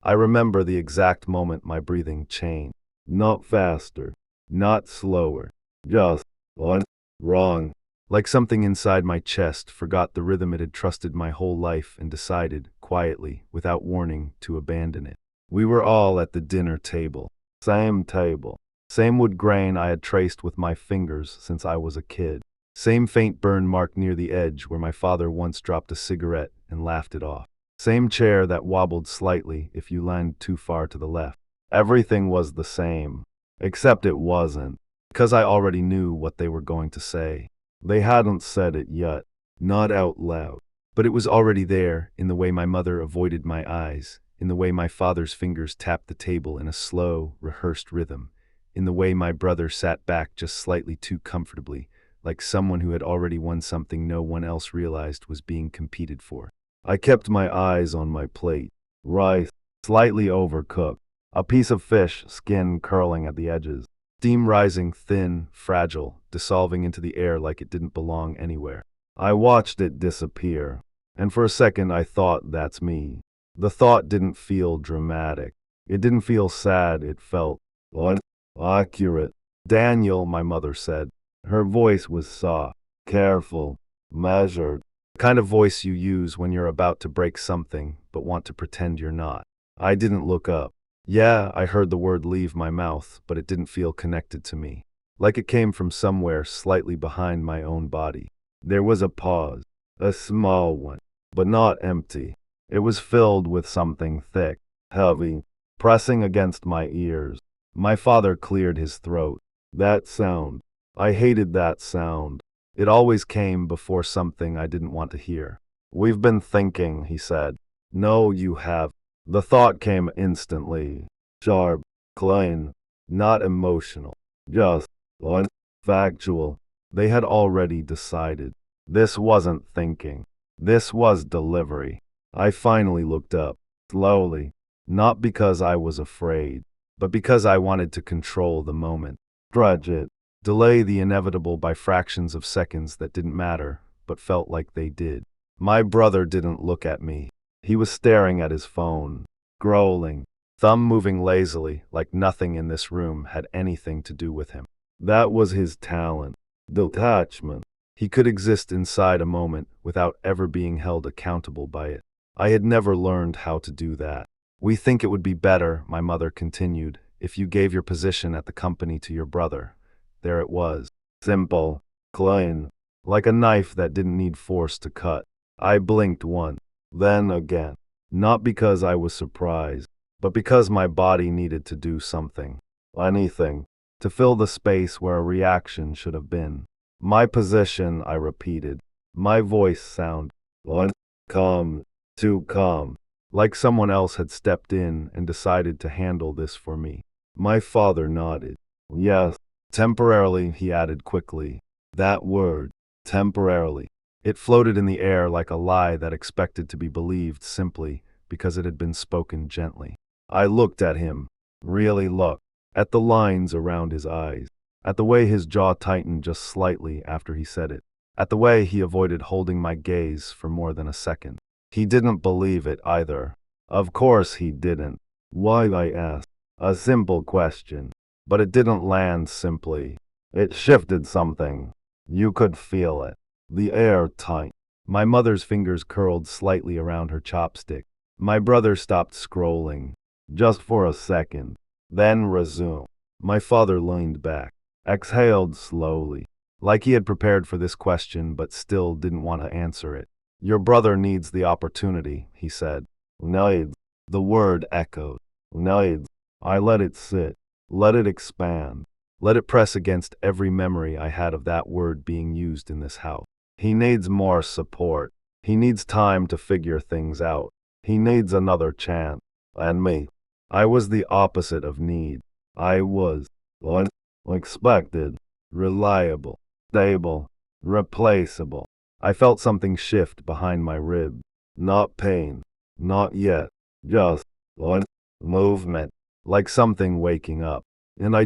I remember the exact moment my breathing changed. Not faster, not slower, just what? Wrong. Like something inside my chest forgot the rhythm it had trusted my whole life and decided, quietly, without warning, to abandon it. We were all at the dinner table. Same table. Same wood grain I had traced with my fingers since I was a kid. Same faint burn mark near the edge where my father once dropped a cigarette and laughed it off. Same chair that wobbled slightly if you leaned too far to the left. Everything was the same. Except it wasn't. Because I already knew what they were going to say. They hadn't said it yet. Not out loud. But it was already there, in the way my mother avoided my eyes, in the way my father's fingers tapped the table in a slow, rehearsed rhythm, in the way my brother sat back just slightly too comfortably, like someone who had already won something no one else realized was being competed for. I kept my eyes on my plate. Rice, slightly overcooked. A piece of fish, skin curling at the edges. Steam rising thin, fragile, dissolving into the air like it didn't belong anywhere. I watched it disappear. And for a second I thought, that's me. The thought didn't feel dramatic. It didn't feel sad, it felt what? Accurate. Daniel, my mother said. Her voice was soft, careful, measured. The kind of voice you use when you're about to break something, but want to pretend you're not. I didn't look up. Yeah, I heard the word leave my mouth, but it didn't feel connected to me. Like it came from somewhere slightly behind my own body. There was a pause, a small one, but not empty. It was filled with something thick, heavy, pressing against my ears. My father cleared his throat. That sound. I hated that sound. It always came before something I didn't want to hear. We've been thinking, he said. No, you have. The thought came instantly. Sharp, clean, not emotional. Just, what? Factual. They had already decided. This wasn't thinking. This was delivery. I finally looked up, slowly. Not because I was afraid, but because I wanted to control the moment. Stretch it. Delay the inevitable by fractions of seconds that didn't matter, but felt like they did. My brother didn't look at me. He was staring at his phone, scrolling, thumb moving lazily like nothing in this room had anything to do with him. That was his talent. Detachment. He could exist inside a moment without ever being held accountable by it. I had never learned how to do that. We think it would be better, my mother continued, if you gave your position at the company to your brother. There it was. Simple. Clean. Like a knife that didn't need force to cut. I blinked once, then again. Not because I was surprised, but because my body needed to do something. Anything. To fill the space where a reaction should have been. My position, I repeated. My voice sounded, what? Calm. Too calm. Like someone else had stepped in and decided to handle this for me. My father nodded. Yes. Temporarily, he added quickly. That word. Temporarily. It floated in the air like a lie that expected to be believed simply because it had been spoken gently. I looked at him. Really looked. At the lines around his eyes. At the way his jaw tightened just slightly after he said it. At the way he avoided holding my gaze for more than a second. He didn't believe it either. Of course he didn't. Why, I asked. A simple question. But it didn't land simply. It shifted something. You could feel it. The air tight. My mother's fingers curled slightly around her chopstick. My brother stopped scrolling. Just for a second. Then resumed. My father leaned back. Exhaled slowly. Like he had prepared for this question but still didn't want to answer it. Your brother needs the opportunity, he said. Needs. The word echoed. Needs. I let it sit. Let it expand. Let it press against every memory I had of that word being used in this house. He needs more support. He needs time to figure things out. He needs another chance. And me. I was the opposite of need. I was, what? Expected. Reliable. Stable. Replaceable. I felt something shift behind my rib. Not pain. Not yet. Just, what? Movement. Like something waking up. And I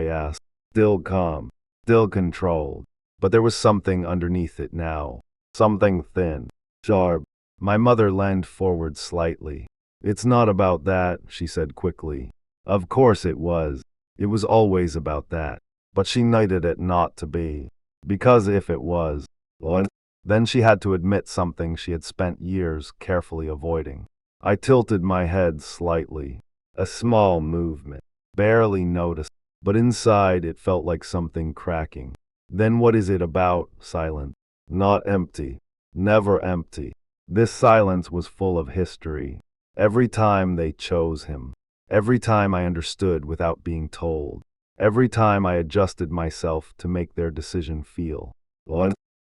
asked. Still calm. Still controlled. But there was something underneath it now. Something thin. Sharp. My mother leaned forward slightly. It's not about that, she said quickly. Of course it was. It was always about that. But she knighted it not to be. Because if it was, what? Then she had to admit something she had spent years carefully avoiding. I tilted my head slightly. A small movement. Barely noticed. But inside it felt like something cracking. Then what is it about? Silent. Not empty. Never empty. This silence was full of history. Every time they chose him. Every time I understood without being told. Every time I adjusted myself to make their decision feel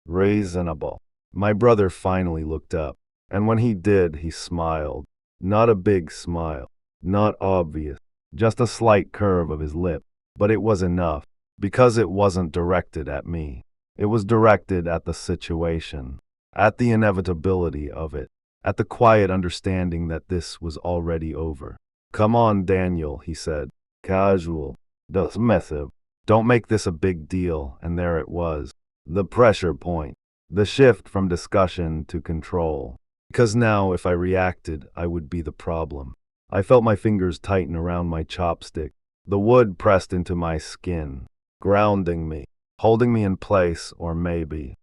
reasonable. My brother finally looked up, and when he did, he smiled. Not a big smile, not obvious, just a slight curve of his lip, but it was enough, because it wasn't directed at me. It was directed at the situation, at the inevitability of it, at the quiet understanding that this was already over. Come on, Daniel, he said. Casual. Dismissive. Don't make this a big deal, and there it was. The pressure point. The shift from discussion to control. Because now, if I reacted, I would be the problem. I felt my fingers tighten around my chopstick. The wood pressed into my skin, grounding me, holding me in place, or maybe,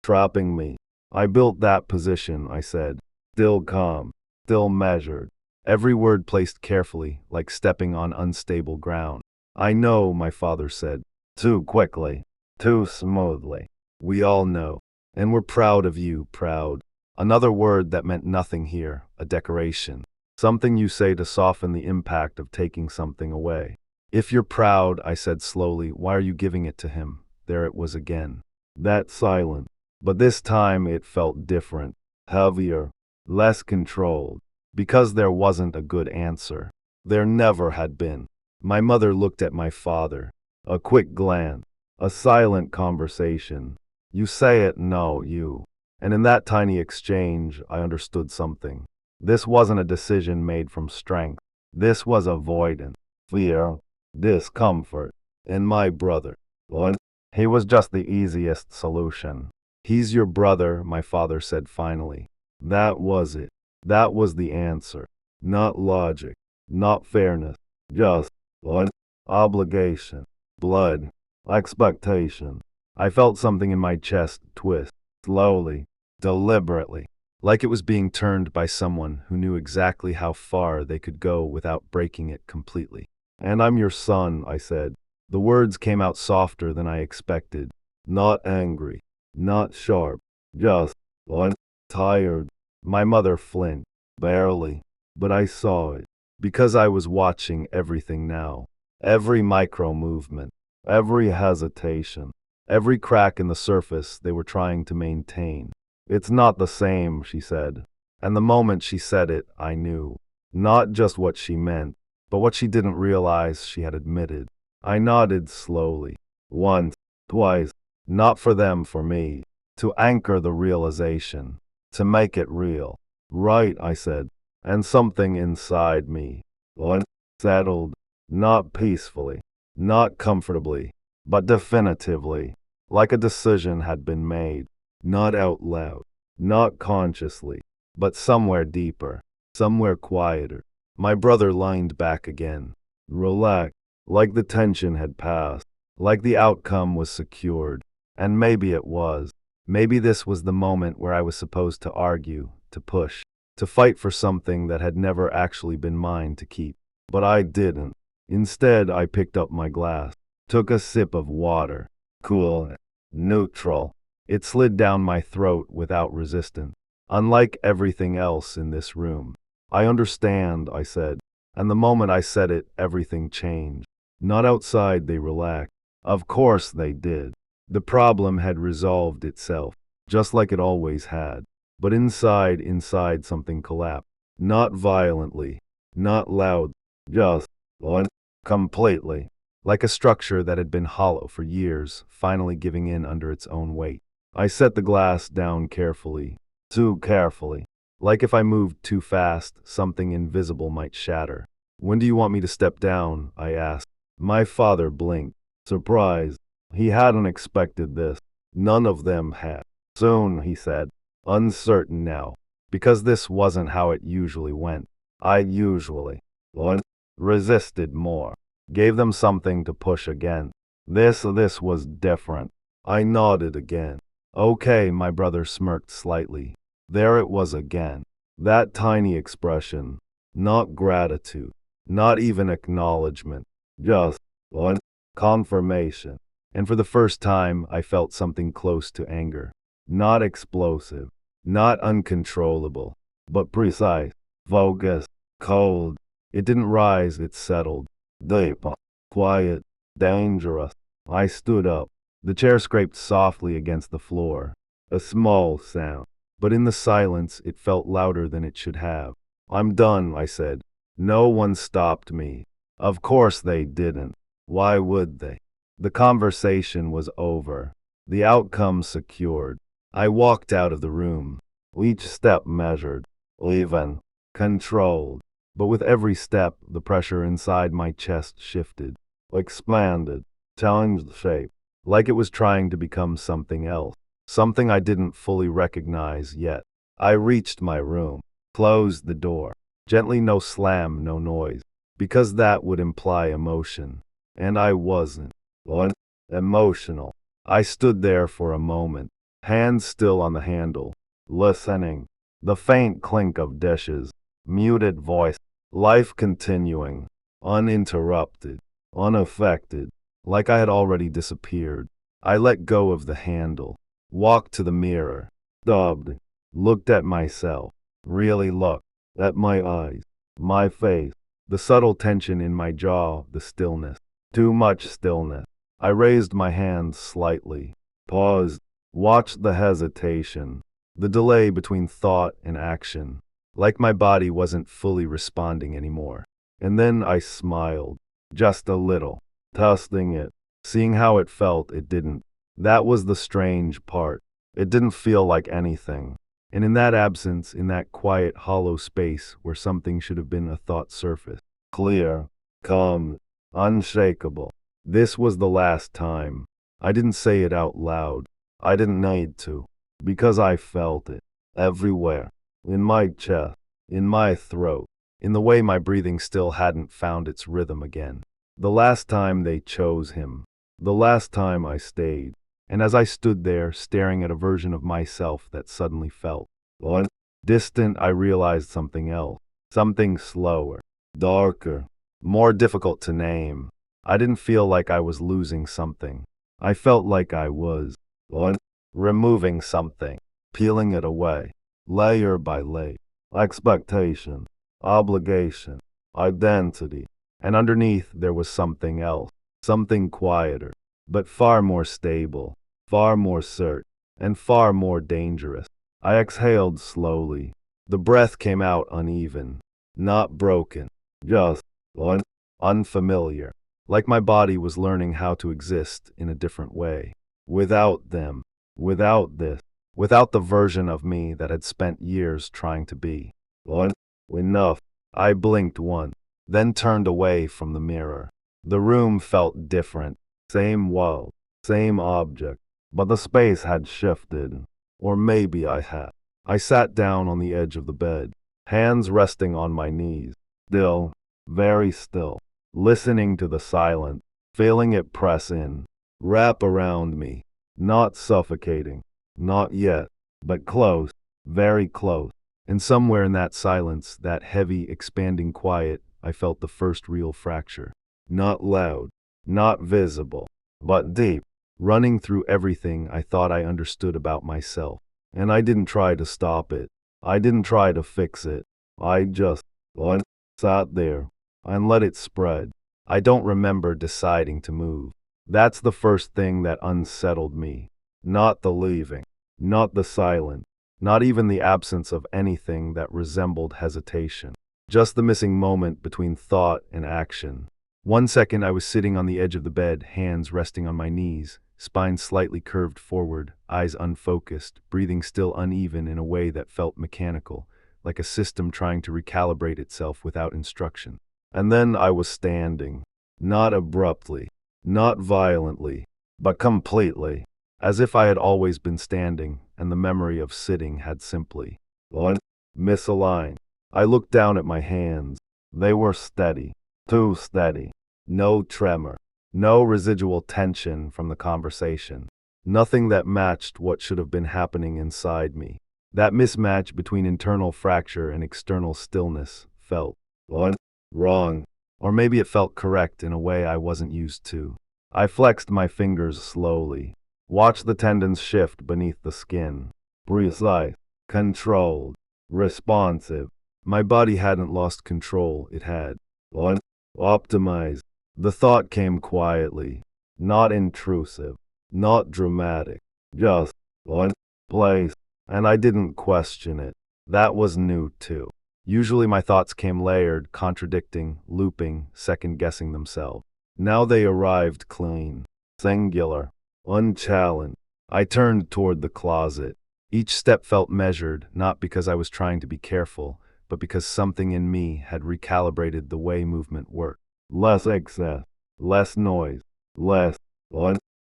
trapping me. I built that position, I said. Still calm, still measured. Every word placed carefully, like stepping on unstable ground. I know, my father said. Too quickly. Too smoothly. We all know. And we're proud of you, proud. Another word that meant nothing here, a decoration. Something you say to soften the impact of taking something away. If you're proud, I said slowly, why are you giving it to him? There it was again. That silence. But this time it felt different. Heavier. Less controlled. Because there wasn't a good answer. There never had been. My mother looked at my father. A quick glance. A silent conversation. You say it, no, you. And in that tiny exchange, I understood something. This wasn't a decision made from strength. This was avoidance, fear, discomfort. And my brother, he was just the easiest solution. He's your brother, my father said finally. That was it. That was the answer. Not logic, not fairness, just obligation, blood, expectation. I felt something in my chest twist, slowly, deliberately, like it was being turned by someone who knew exactly how far they could go without breaking it completely. And I'm your son, I said. The words came out softer than I expected. Not angry, not sharp, just tired. My mother flinched, barely, but I saw it, because I was watching everything now. Every micro movement, every hesitation, every crack in the surface they were trying to maintain. It's not the same, she said. And the moment she said it, I knew. Not just what she meant, but what she didn't realize she had admitted. I nodded slowly. Once, twice. Not for them, for me. To anchor the realization. To make it real. Right, I said. And something inside me. Settled. Not peacefully. Not comfortably. But definitively. Like a decision had been made. Not out loud. Not consciously. But somewhere deeper. Somewhere quieter. My brother leaned back again. Relaxed. Like the tension had passed. Like the outcome was secured. And maybe it was. Maybe this was the moment where I was supposed to argue, to push, to fight for something that had never actually been mine to keep. But I didn't. Instead, I picked up my glass, took a sip of water. Cool, neutral. It slid down my throat without resistance. Unlike everything else in this room. I understand, I said. And the moment I said it, everything changed. Not outside they relaxed. Of course they did. The problem had resolved itself, just like it always had. But inside something collapsed. Not violently, not loud, just completely. Like a structure that had been hollow for years, finally giving in under its own weight. I set the glass down carefully, too carefully. Like if I moved too fast, something invisible might shatter. When do you want me to step down? I asked. My father blinked, surprised. He hadn't expected this. None of them had. Soon, he said, uncertain now, because this wasn't how it usually went. I usually would resisted more, gave them something to push against. This was different. I nodded again. Okay, my brother smirked slightly. There it was again. That tiny expression. Not gratitude. Not even acknowledgement. Just what? Confirmation. And for the first time, I felt something close to anger. Not explosive. Not uncontrollable. But precise. Focused. Cold. It didn't rise, it settled. Deep. Quiet. Dangerous. I stood up. The chair scraped softly against the floor. A small sound. But in the silence, it felt louder than it should have. I'm done, I said. No one stopped me. Of course they didn't. Why would they? The conversation was over. The outcome secured. I walked out of the room. Each step measured. Even. Controlled. But with every step, the pressure inside my chest shifted. Expanded. Challenged shape. Like it was trying to become something else. Something I didn't fully recognize yet. I reached my room. Closed the door. Gently, no slam, no noise. Because that would imply emotion. And I wasn't. What? Emotional. I stood there for a moment. Hands still on the handle. Listening. The faint clink of dishes. Muted voice. Life continuing. Uninterrupted. Unaffected. Like I had already disappeared. I let go of the handle. Walked to the mirror. Stubbed. Looked at myself. Really looked. At my eyes. My face. The subtle tension in my jaw. The stillness. Too much stillness. I raised my hands slightly. Paused. Watched the hesitation. The delay between thought and action. Like my body wasn't fully responding anymore. And then I smiled. Just a little. Testing it. Seeing how it felt, it didn't. That was the strange part. It didn't feel like anything. And in that absence, in that quiet, hollow space where something should have been a thought surface, clear, calm, unshakable. This was the last time. I didn't say it out loud. I didn't need to. Because I felt it. Everywhere. In my chest. In my throat. In the way my breathing still hadn't found its rhythm again. The last time they chose him. The last time I stayed. And as I stood there, staring at a version of myself that suddenly felt distant, I realized something else. Something slower. Darker. More difficult to name. I didn't feel like I was losing something. I felt like I was removing something. Peeling it away. Layer by layer. Expectation. Obligation. Identity. And underneath there was something else. Something quieter. But far more stable, far more certain, and far more dangerous. I exhaled slowly. The breath came out uneven, not broken, just unfamiliar, like my body was learning how to exist in a different way. Without them, without this, without the version of me that had spent years trying to be. Enough. I blinked once, then turned away from the mirror. The room felt different. Same wall, same object, but the space had shifted. Or maybe I had. I sat down on the edge of the bed, hands resting on my knees, still, very still, listening to the silence, feeling it press in, wrap around me, not suffocating, not yet, but close, very close. And somewhere in that silence, that heavy, expanding quiet, I felt the first real fracture. Not loud. Not visible, but deep, running through everything I thought I understood about myself. And I didn't try to stop it. I didn't try to fix it. I just sat there and let it spread. I don't remember deciding to move. That's the first thing that unsettled me. Not the leaving, not the silence, not even the absence of anything that resembled hesitation. Just the missing moment between thought and action. 1 second I was sitting on the edge of the bed, hands resting on my knees, spine slightly curved forward, eyes unfocused, breathing still uneven in a way that felt mechanical, like a system trying to recalibrate itself without instruction. And then I was standing, not abruptly, not violently, but completely, as if I had always been standing, and the memory of sitting had simply misaligned. I looked down at my hands. They were steady, too steady. No tremor, no residual tension from the conversation. Nothing that matched what should have been happening inside me. That mismatch between internal fracture and external stillness felt wrong. Or maybe it felt correct in a way I wasn't used to. I flexed my fingers slowly, watched the tendons shift beneath the skin. Precise, controlled, responsive. My body hadn't lost control, it had optimized. The thought came quietly, not intrusive, not dramatic, just place. And I didn't question it. That was new too. Usually my thoughts came layered, contradicting, looping, second-guessing themselves. Now they arrived clean, singular, unchallenged. I turned toward the closet. Each step felt measured, not because I was trying to be careful, but because something in me had recalibrated the way movement worked. Less excess, less noise, less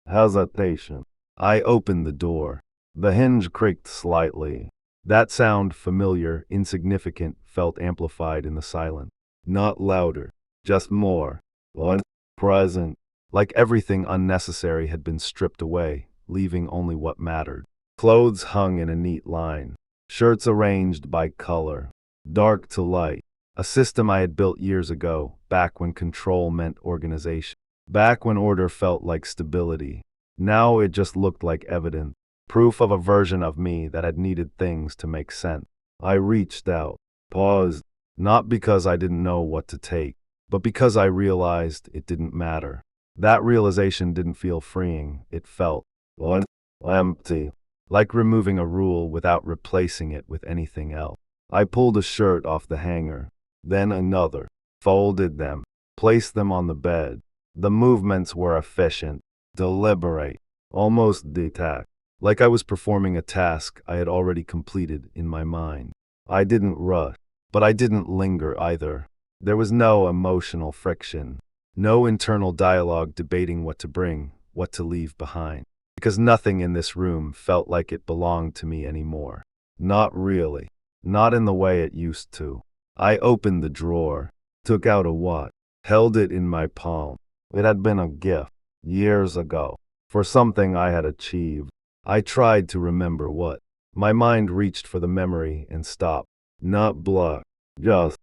hesitation. I opened the door. The hinge creaked slightly. That sound, familiar, insignificant, felt amplified in the silence. Not louder, just more present, like everything unnecessary had been stripped away, leaving only what mattered. Clothes hung in a neat line, shirts arranged by color, dark to light, a system I had built years ago, back when control meant organization, back when order felt like stability. Now it just looked like evidence, proof of a version of me that had needed things to make sense. I reached out, paused, not because I didn't know what to take, but because I realized it didn't matter. That realization didn't feel freeing, it felt empty, like removing a rule without replacing it with anything else. I pulled a shirt off the hanger, then another, folded them, placed them on the bed. The movements were efficient, deliberate, almost detached, like I was performing a task I had already completed in my mind. I didn't rush, but I didn't linger either. There was no emotional friction, no internal dialogue debating what to bring, what to leave behind, because nothing in this room felt like it belonged to me anymore. Not really, not in the way it used to. I opened the drawer, took out a watch, held it in my palm. It had been a gift, years ago, for something I had achieved. I tried to remember what. My mind reached for the memory and stopped. Not blocked, just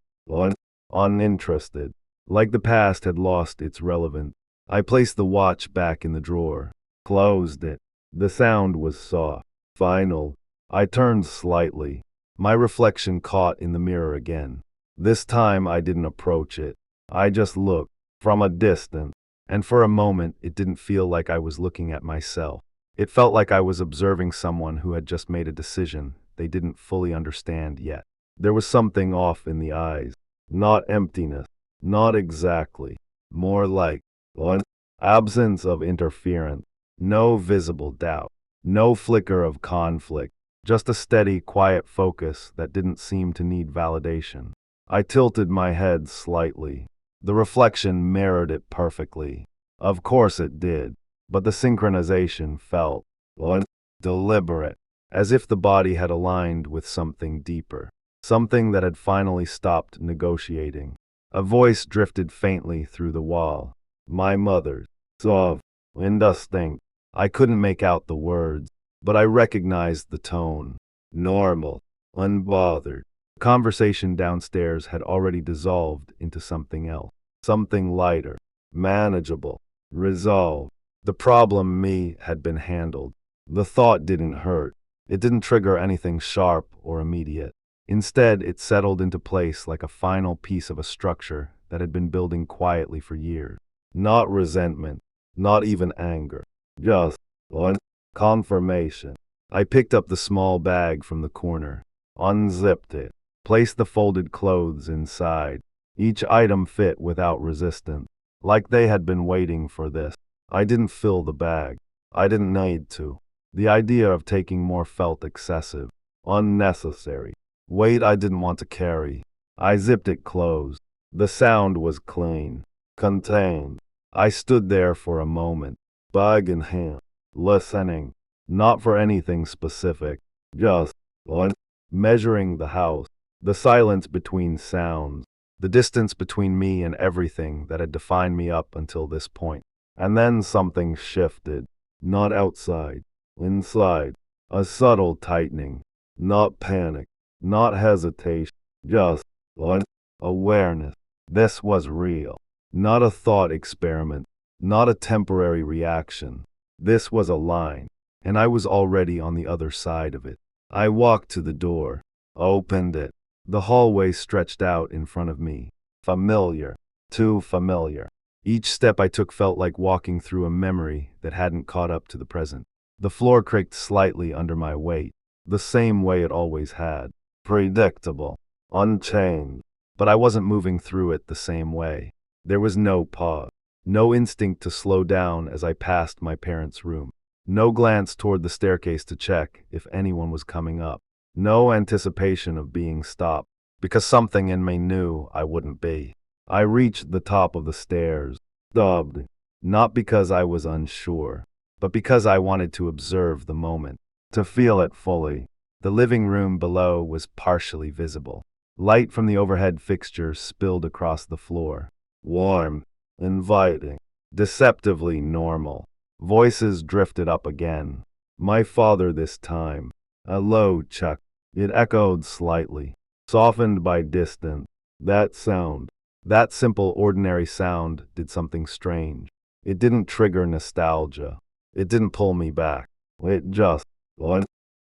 uninterested, like the past had lost its relevance. I placed the watch back in the drawer, closed it. The sound was soft, final. I turned slightly. My reflection caught in the mirror again. This time I didn't approach it. I just looked, from a distance, and for a moment it didn't feel like I was looking at myself. It felt like I was observing someone who had just made a decision they didn't fully understand yet. There was something off in the eyes. Not emptiness, not exactly. More like absence of interference. No visible doubt. No flicker of conflict. Just a steady, quiet focus that didn't seem to need validation. I tilted my head slightly. The reflection mirrored it perfectly. Of course it did. But the synchronization felt deliberate, as if the body had aligned with something deeper, something that had finally stopped negotiating. A voice drifted faintly through the wall. My mother's, soft, indistinct. I couldn't make out the words, but I recognized the tone. Normal, unbothered. The conversation downstairs had already dissolved into something else, something lighter, manageable, resolved. The problem me had been handled. The thought didn't hurt. It didn't trigger anything sharp or immediate. Instead, it settled into place like a final piece of a structure that had been building quietly for years. Not resentment, not even anger. Just confirmation. I picked up the small bag from the corner, unzipped it, placed the folded clothes inside. Each item fit without resistance, like they had been waiting for this. I didn't fill the bag. I didn't need to. The idea of taking more felt excessive, unnecessary. Weight I didn't want to carry. I zipped it closed. The sound was clean, contained. I stood there for a moment, bag in hand, listening, not for anything specific, just measuring the house, The silence between sounds. The distance between me and everything that had defined me up until this point. And then something shifted. Not outside. Inside. A subtle tightening. Not panic. Not hesitation. Just awareness. This was real. Not a thought experiment. Not a temporary reaction. This was a line. And I was already on the other side of it. I walked to the door. Opened it. The hallway stretched out in front of me. Familiar. Too familiar. Each step I took felt like walking through a memory that hadn't caught up to the present. The floor creaked slightly under my weight, the same way it always had. Predictable. Unchanged. But I wasn't moving through it the same way. There was no pause. No instinct to slow down as I passed my parents' room. No glance toward the staircase to check if anyone was coming up. No anticipation of being stopped, because something in me knew I wouldn't be. I reached the top of the stairs, stubbed, not because I was unsure, but because I wanted to observe the moment, to feel it fully. The living room below was partially visible. Light from the overhead fixture spilled across the floor. Warm, inviting, deceptively normal. Voices drifted up again. My father this time. A low chuck. It echoed slightly, softened by distance. That sound, that simple ordinary sound, did something strange. It didn't trigger nostalgia. It didn't pull me back. It just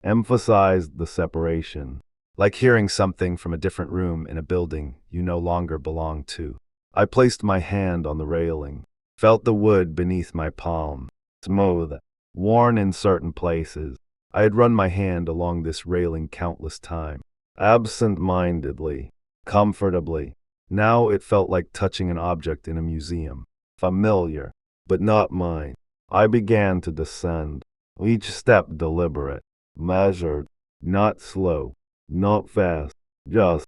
emphasized the separation. Like hearing something from a different room in a building you no longer belong to. I placed my hand on the railing, felt the wood beneath my palm. Smooth, worn in certain places. I had run my hand along this railing countless times, absent-mindedly, comfortably. Now it felt like touching an object in a museum, familiar, but not mine. I began to descend, each step deliberate, measured, not slow, not fast, just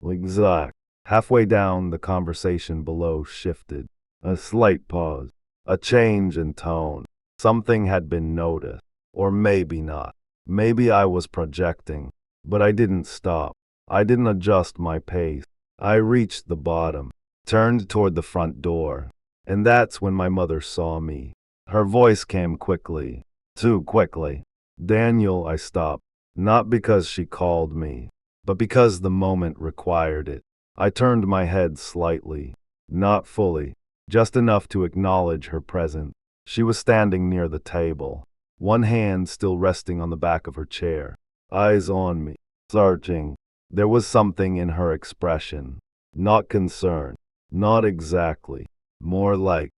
exact. Halfway down, the conversation below shifted. A slight pause, a change in tone. Something had been noticed. Or maybe not. Maybe I was projecting. But I didn't stop. I didn't adjust my pace. I reached the bottom, turned toward the front door. And that's when my mother saw me. Her voice came quickly. Too quickly. Daniel, I stopped. Not because she called me, but because the moment required it. I turned my head slightly. Not fully. Just enough to acknowledge her presence. She was standing near the table. One hand still resting on the back of her chair, eyes on me, searching. There was something in her expression, not concern, not exactly, more like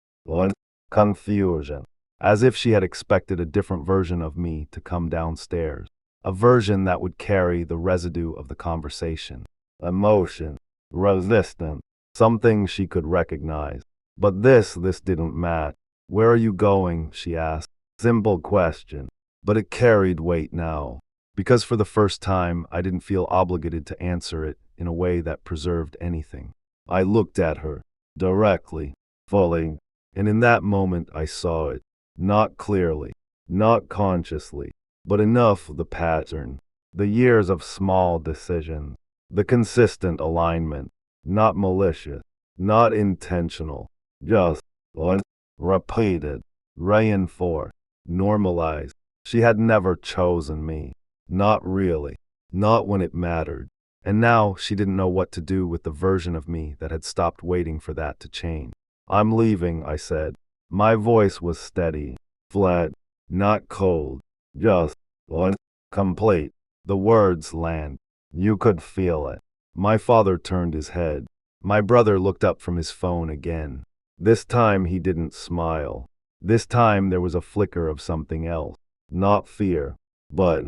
confusion, as if she had expected a different version of me to come downstairs, a version that would carry the residue of the conversation, emotion, resistance, something she could recognize. But this didn't match. Where are you going? She asked. Simple question, but it carried weight now, because for the first time I didn't feel obligated to answer it in a way that preserved anything. I looked at her, directly, fully, and in that moment I saw it, not clearly, not consciously, but enough the pattern, the years of small decisions, the consistent alignment, not malicious, not intentional, just repeated, reinforced. Normalized. She had never chosen me. Not really. Not when it mattered. And now she didn't know what to do with the version of me that had stopped waiting for that to change. I'm leaving, I said. My voice was steady, flat, not cold, just complete. The words land. You could feel it. My father turned his head. My brother looked up from his phone again. This time he didn't smile. This time there was a flicker of something else. Not fear, but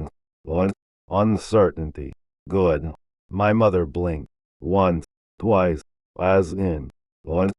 uncertainty. Good. My mother blinked. Once, twice, as in, what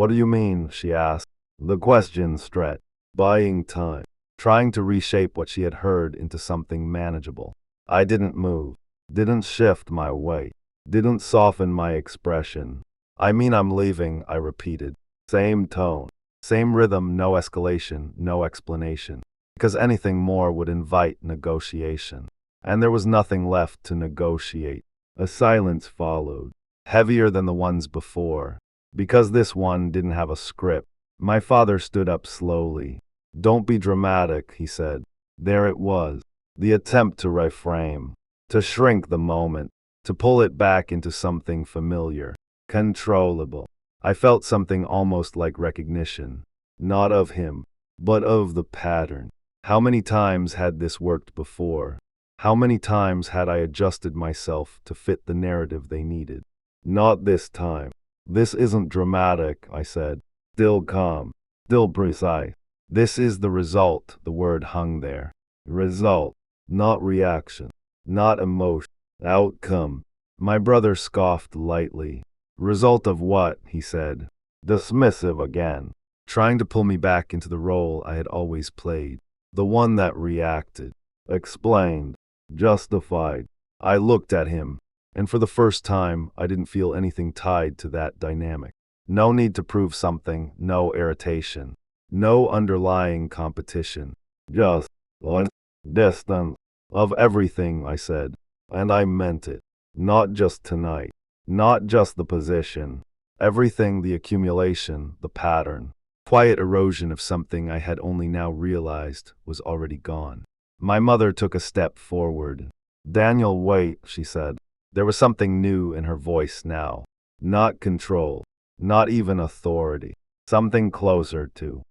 do you mean? She asked. The question stretched. Buying time. Trying to reshape what she had heard into something manageable. I didn't move. Didn't shift my weight. Didn't soften my expression. I mean I'm leaving, I repeated. Same tone. Same rhythm, no escalation, no explanation. Because anything more would invite negotiation. And there was nothing left to negotiate. A silence followed, heavier than the ones before. Because this one didn't have a script, my father stood up slowly. "Don't be dramatic," he said. There it was, the attempt to reframe, to shrink the moment, to pull it back into something familiar, controllable. I felt something almost like recognition, not of him, but of the pattern. How many times had this worked before? How many times had I adjusted myself to fit the narrative they needed? Not this time. "This isn't dramatic," I said. Still calm, still precise. "This is the result," the word hung there. Result, not reaction, not emotion. Outcome. My brother scoffed lightly. "Result of what?" he said. Dismissive again, trying to pull me back into the role I had always played. The one that reacted, explained, justified. I looked at him, and for the first time, I didn't feel anything tied to that dynamic. No need to prove something, no irritation, no underlying competition. Just one distance of everything, I said, and I meant it. Not just tonight, not just the position. Everything, the accumulation, the pattern. Quiet erosion of something I had only now realized was already gone. My mother took a step forward. "Daniel, wait," she said. There was something new in her voice now. Not control, not even authority. Something closer to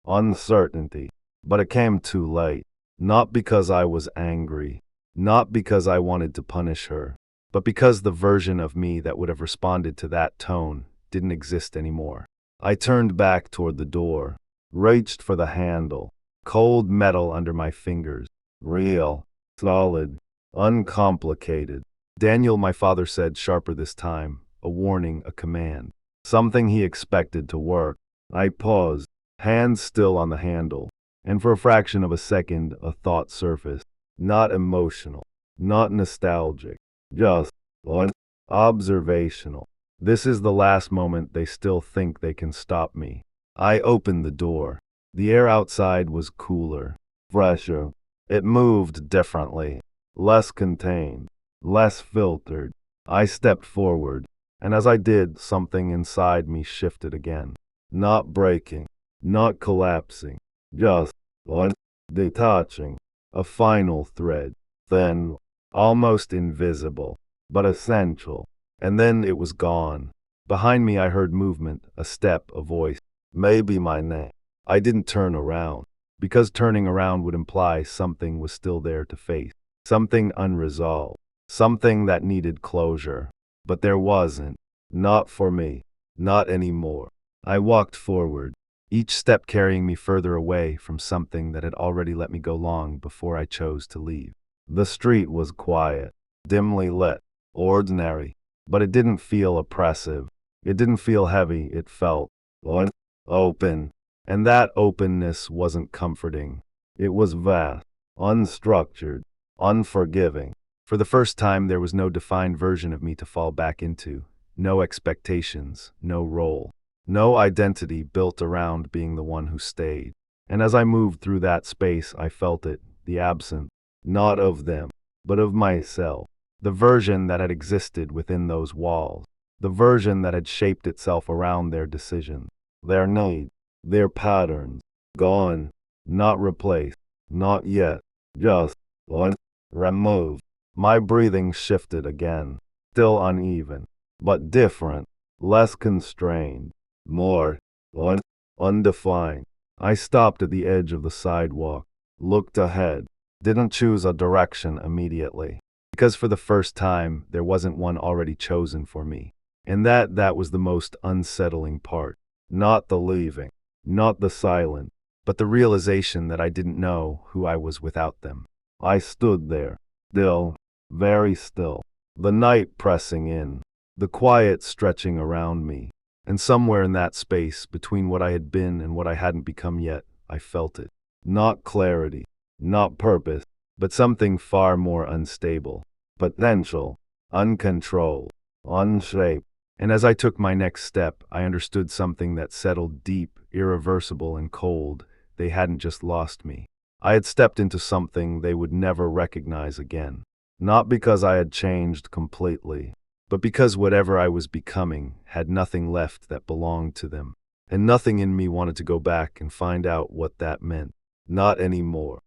uncertainty. But it came too late. Not because I was angry, not because I wanted to punish her, but because the version of me that would have responded to that tone didn't exist anymore. I turned back toward the door, reached for the handle, cold metal under my fingers. Real, solid, uncomplicated. "Daniel," my father said, sharper this time, a warning, a command. Something he expected to work. I paused, hands still on the handle, and for a fraction of a second a thought surfaced. Not emotional, not nostalgic, just observational. This is the last moment they still think they can stop me. I opened the door. The air outside was cooler, fresher. It moved differently, less contained, less filtered. I stepped forward, and as I did, something inside me shifted again. Not breaking, not collapsing, just detaching. A final thread, thin, almost invisible, but essential. And then it was gone. Behind me I heard movement, a step, a voice. Maybe my name. I didn't turn around, because turning around would imply something was still there to face. Something unresolved. Something that needed closure. But there wasn't. Not for me. Not anymore. I walked forward, each step carrying me further away from something that had already let me go long before I chose to leave. The street was quiet, dimly lit, ordinary, but it didn't feel oppressive. It didn't feel heavy. It felt open. And that openness wasn't comforting. It was vast, unstructured, unforgiving. For the first time, there was no defined version of me to fall back into. No expectations, no role, no identity built around being the one who stayed. And as I moved through that space, I felt it, the absence, not of them, but of myself. The version that had existed within those walls. The version that had shaped itself around their decisions, their needs, their patterns. Gone, not replaced, not yet, just removed. My breathing shifted again, still uneven, but different, less constrained, more undefined. I stopped at the edge of the sidewalk, looked ahead, didn't choose a direction immediately, because for the first time there wasn't one already chosen for me. And that was the most unsettling part. Not the leaving, not the silence, but the realization that I didn't know who I was without them. I stood there, still, very still, the night pressing in, the quiet stretching around me, and somewhere in that space between what I had been and what I hadn't become yet, I felt it. Not clarity, not purpose, but something far more unstable, potential, uncontrolled, unshaped. And as I took my next step, I understood something that settled deep, irreversible, and cold. They hadn't just lost me. I had stepped into something they would never recognize again. Not because I had changed completely, but because whatever I was becoming had nothing left that belonged to them, and nothing in me wanted to go back and find out what that meant. Not anymore.